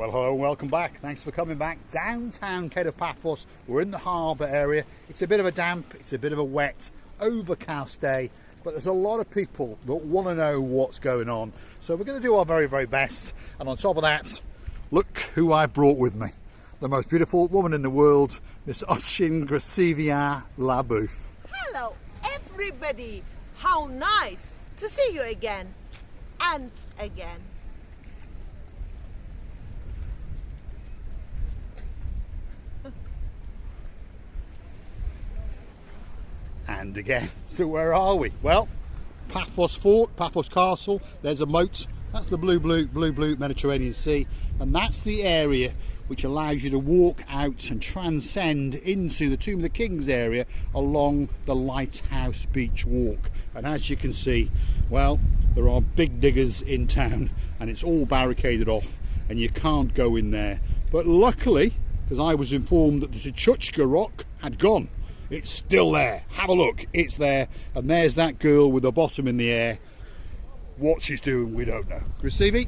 Well, hello and welcome back. Thanks for coming back. Downtown Paphos. We're in the harbour area. It's a bit of a damp, it's a bit of a wet, overcast day, but there's a lot of people that want to know what's going on. So we're going to do our very, very best. And on top of that, look who I brought with me. The most beautiful woman in the world, Miss Ochin Gracivia Labouf. Hello, everybody. How nice to see you again and again. And again. So where are we? Well, Paphos Fort, Paphos Castle. There's a moat. That's the blue Mediterranean Sea, and that's the area which allows you to walk out and transcend into the Tomb of the Kings area along the Lighthouse Beach Walk. And as you can see, well, there are big diggers in town and it's all barricaded off and you can't go in there. But luckily, because I was informed that the Chuchka Rock had gone, it's still there. Have a look, it's there. And there's that girl with the bottom in the air. What she's doing, we don't know. Gracivi?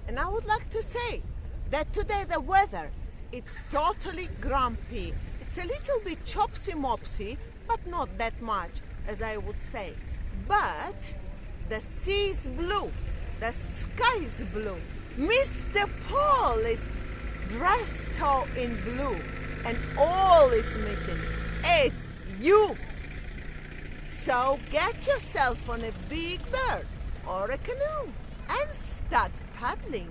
And I would like to say that today the weather, it's totally grumpy. It's a little bit chopsy-mopsy, but not that much, as I would say. But the sea is blue, the sky is blue. Mr. Paul is dressed all in blue, and all is missing. It's you. So get yourself on a big bird or a canoe and start paddling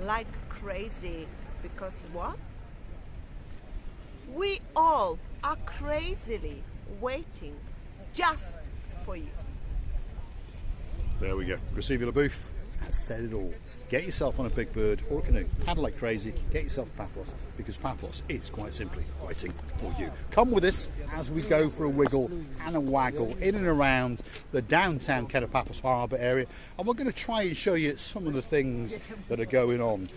like crazy. Because what? We all are crazily waiting just for you. There we go. Gracivia Labouf has said it all. Get yourself on a big bird or a canoe, paddle like crazy, get yourself to Paphos, because Paphos is quite simply waiting for you. Come with us as we go for a wiggle and a waggle in and around the downtown Paphos Harbour area, and we're going to try and show you some of the things that are going on.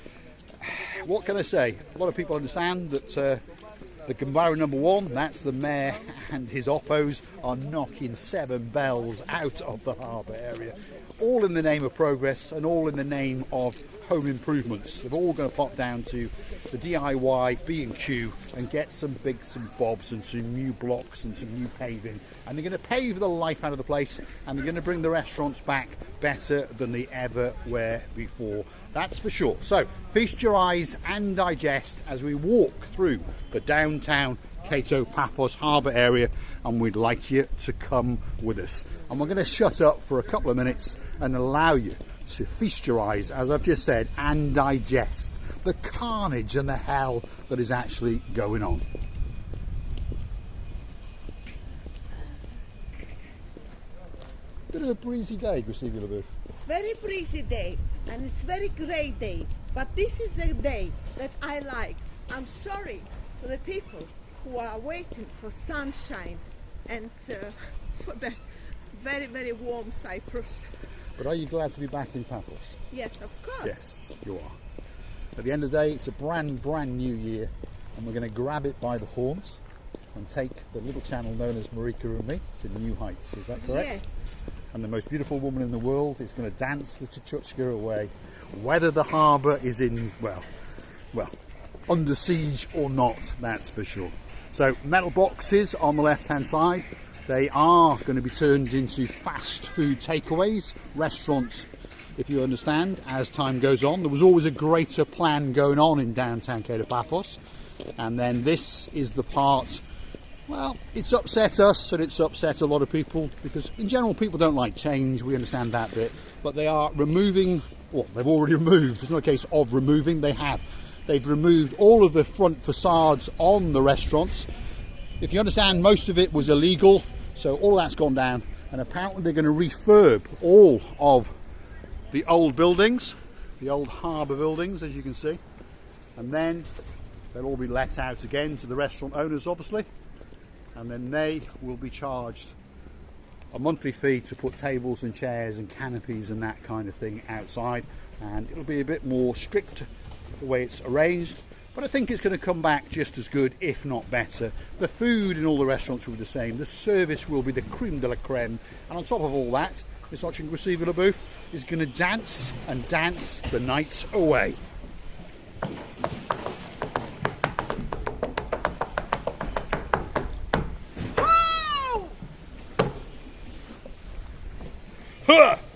What can I say? A lot of people understand that the Gambaro number one, that's the mayor and his oppos, are knocking 7 bells out of the harbour area. All in the name of progress and all in the name of home improvements. They're all going to pop down to the DIY B&Q and get some bigs and bobs and some new blocks and some new paving. And they're going to pave the life out of the place, and they're going to bring the restaurants back better than they ever were before. That's for sure. So feast your eyes and digest as we walk through the downtown Paphos Harbour area, and we'd like you to come with us. And we're going to shut up for a couple of minutes and allow you to feast your eyes, as I've just said, and digest the carnage and the hell that is actually going on. Bit of a breezy day, Gracivia Labouf. It's very breezy day and it's very grey day, but this is a day that I like. I'm sorry for the people who are waiting for sunshine and for the very, very warm Cyprus. But are you glad to be back in Paphos? Yes, of course. Yes, you are. At the end of the day, it's a brand new year, and we're going to grab it by the horns and take the little channel known as Marika and me to new heights. Is that correct? Yes. And the most beautiful woman in the world is going to dance the Chuchka away, whether the harbour is in, well, under siege or not, that's for sure. So metal boxes on the left hand side, they are going to be turned into fast food takeaways, restaurants, if you understand, as time goes on. There was always a greater plan going on in downtown Paphos, and then this is the part, well, it's upset us and it's upset a lot of people, because in general people don't like change, we understand that bit, but they are removing, well, they've already removed, it's not a case of removing, they have. They've removed all of the front facades on the restaurants. If you understand, most of it was illegal, so all that's gone down, and apparently they're going to refurb all of the old buildings, the old harbour buildings, as you can see, and then they'll all be let out again to the restaurant owners, obviously, and then they will be charged a monthly fee to put tables and chairs and canopies and that kind of thing outside, and it'll be a bit more strict the way it's arranged, but I think it's going to come back just as good, if not better. The food in all the restaurants will be the same, the service will be the creme de la creme, and on top of all that, Miss Ochin Gracivia Labouf is going to dance and dance the night away.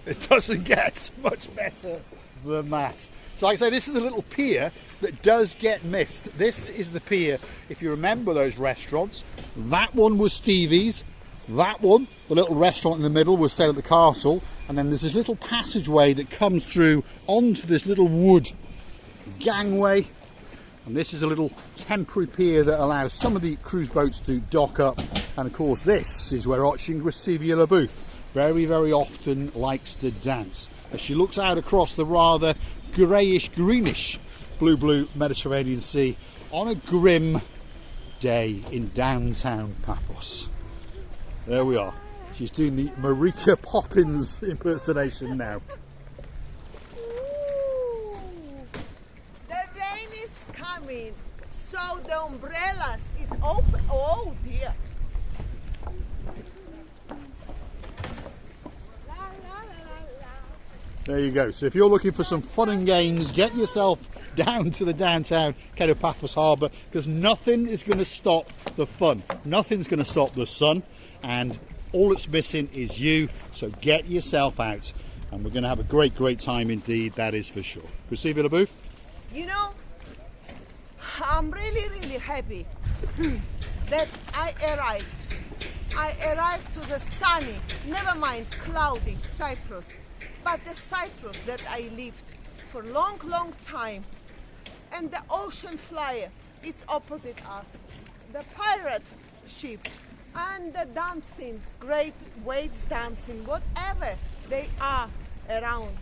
It doesn't get much better than that. So like I say, this is a little pier that does get missed. This is the pier, if you remember those restaurants. That one was Stevie's. That one, the little restaurant in the middle, was set at the castle. And then there's this little passageway that comes through onto this little wood gangway. And this is a little temporary pier that allows some of the cruise boats to dock up. And of course this is where Sylvia LaBouffe very, very often likes to dance, as she looks out across the rather greyish, greenish blue Mediterranean Sea on a grim day in downtown Paphos. There we are. She's doing the Marika Poppins impersonation now. Ooh, the rain is coming, so the umbrellas is open. Oh dear. There you go. So if you're looking for some fun and games, get yourself down to the downtown Paphos Harbour, because nothing is going to stop the fun. Nothing's going to stop the sun, and all it's missing is you. So get yourself out, and we're going to have a great, great time indeed, that is for sure. Sylvia LaBouffe? You know, I'm really, really happy that I arrived. I arrived to the sunny, never mind cloudy Cyprus. But the Cyprus that I lived for a long, long time, and the ocean flyer, it's opposite us, the pirate ship, and the dancing, great wave dancing, whatever they are around.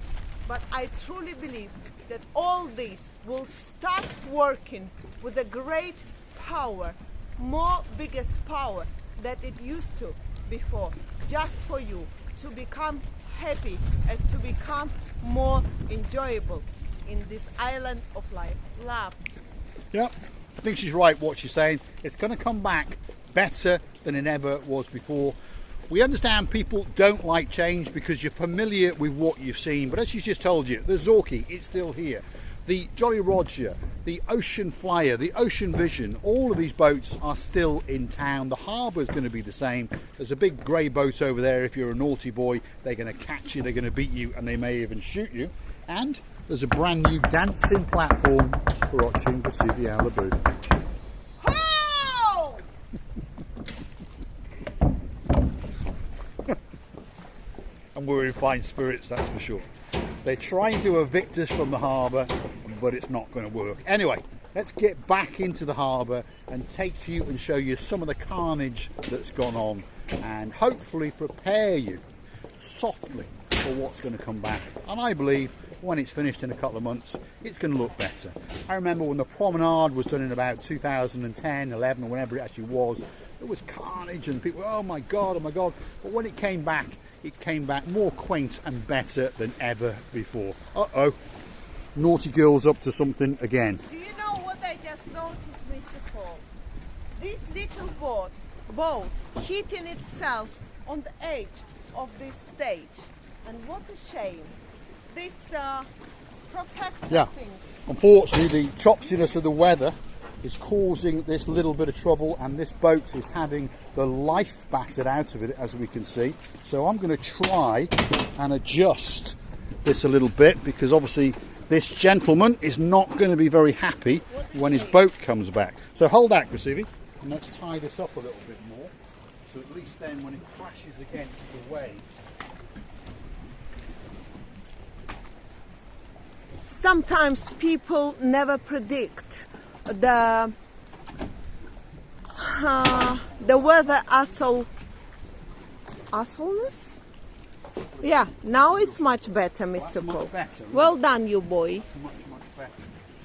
But I truly believe that all this will start working with a great power, more biggest power that it used to before, just for you to become happy and to become more enjoyable in this island of life. Love. Yeah, I think she's right what she's saying. It's going to come back better than it ever was before. We understand people don't like change because you're familiar with what you've seen, but as she's just told you, the Zorki, it's still here. The Jolly Roger, the Ocean Flyer, the Ocean Vision, all of these boats are still in town. The harbour's going to be the same. There's a big grey boat over there. If you're a naughty boy, they're going to catch you, they're going to beat you, and they may even shoot you. And there's a brand new dancing platform for watching Sylvia LaBouffe. Oh! And we're in fine spirits, that's for sure. They're trying to evict us from the harbour, but it's not going to work. Anyway, let's get back into the harbour and take you and show you some of the carnage that's gone on, and hopefully prepare you softly for what's going to come back. And I believe when it's finished in a couple of months, it's going to look better. I remember when the promenade was done in about 2010, 11, or whenever it actually was, there was carnage and people, oh my God, oh my God. But when it came back more quaint and better than ever before. Uh-oh, naughty girl's up to something again. Do you know what I just noticed, Mr. Paul? This little boat hitting itself on the edge of this stage. And what a shame. This protector thing. Unfortunately, the chopsiness of the weather is causing this little bit of trouble, and this boat is having the life battered out of it, as we can see. So I'm going to try and adjust this a little bit, because obviously this gentleman is not going to be very happy when his boat comes back. So hold that, Krasivi, and let's tie this up a little bit more, so at least then when it crashes against the waves. Sometimes people never predict the weather awesomeness. Yeah, now it's much better, Mr. Paul. Well done, you boy. Much better.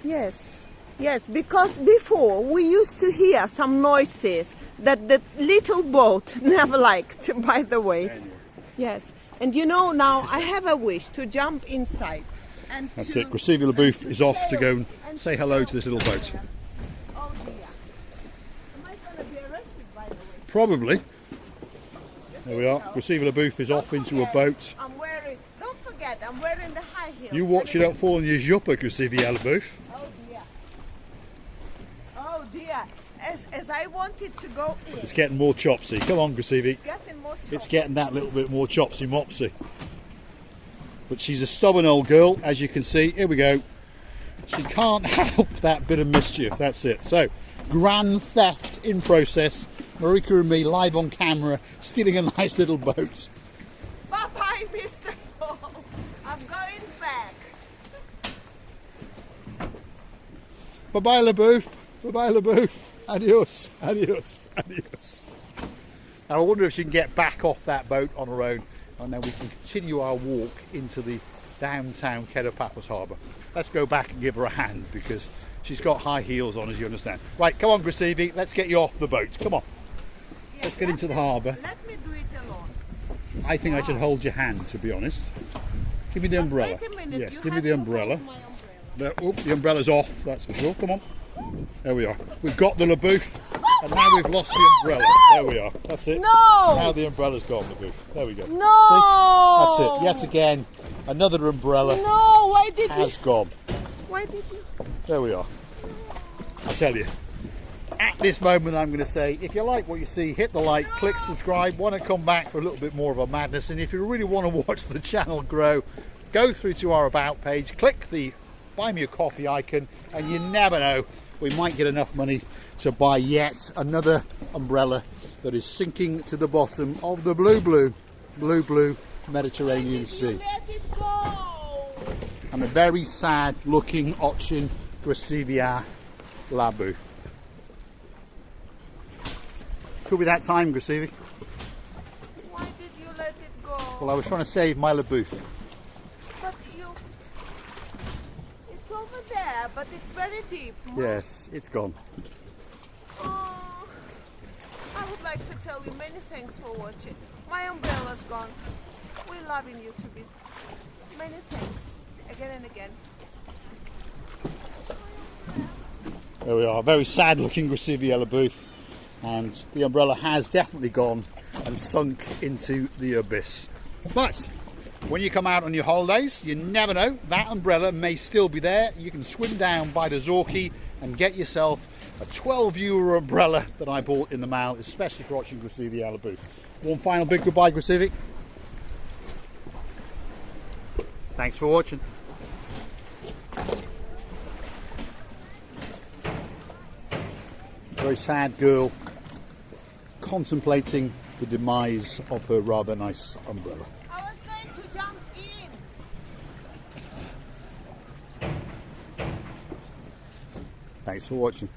Yes, yes, because before we used to hear some noises that the little boat never liked, by the way. Anyway. Yes, and you know, now I have a wish to jump inside. And That's it. Sylvia LaBouffe is off to go and say hello to this little boat. Oh dear. Am I going to be arrested, by the way? Probably. There we are. Sylvia LaBouffe is off into a boat. Don't forget, I'm wearing the high heels. You watch you don't fall on your jupper, Sylvia LaBouffe. Oh dear. as I wanted to go in. It's getting more chopsy. Come on, Gracievi. It's getting more It's chopsy. getting that little bit more chopsy mopsy. But she's a stubborn old girl, as you can see. Here we go. She can't help that bit of mischief. That's it. So, grand theft in process. Marika and me live on camera, stealing a nice little boat. Bye-bye, Mr. Paul. I'm going back. Bye-bye, LaBouffe. Bye-bye, LaBouffe. Adios. Adios. Adios. Now, I wonder if she can get back off that boat on her own, and then we can continue our walk into the downtown Paphos Harbour. Let's go back and give her a hand, because she's got high heels on, as you understand. Right, come on, Gracievi. Let's get you off the boat. Come on. Yes, Let's get into the harbour. Let me do it alone. I think I should hold your hand, to be honest. Give me the umbrella. Wait a minute. Yes, you give me have the to umbrella. hold my umbrella. The umbrella's off, that's for sure. Come on. There we are. We've got the LaBouffe, and now we've lost the umbrella. There we are. That's it. No! Now the umbrella's gone, LaBouffe. There we go. No! See? That's it. Yet again, another umbrella No, why did has you? gone. Why did you? There we are. I tell you. At this moment, I'm going to say, if you like what you see, hit the like, click subscribe. Want to come back for a little bit more of a madness, and if you really want to watch the channel grow, go through to our About page, click the Buy Me a Coffee icon, and you never know, we might get enough money to buy yet another umbrella that is sinking to the bottom of the blue Mediterranean Sea. Let it go. And a very sad looking Ochin Gracivia LaBouffe. Could be that time, Gracievi. Why did you let it go? Well, I was trying to save my LaBouffe. But you... It's over there, but it's very deep. Yes, it's gone. Oh, I would like to tell you many thanks for watching. My umbrella's gone. We're loving you to bits. Many thanks. Again and again. There we are. Very sad looking Gracivia LaBouffe. And the umbrella has definitely gone and sunk into the abyss. But when you come out on your holidays, you never know, that umbrella may still be there. You can swim down by the Zorki and get yourself a €12 umbrella that I bought in the mail, especially for watching Gracivia LaBouffe. One final big goodbye, Gracievi. Thanks for watching. Very sad girl contemplating the demise of her rather nice umbrella. I was going to jump in. Thanks for watching.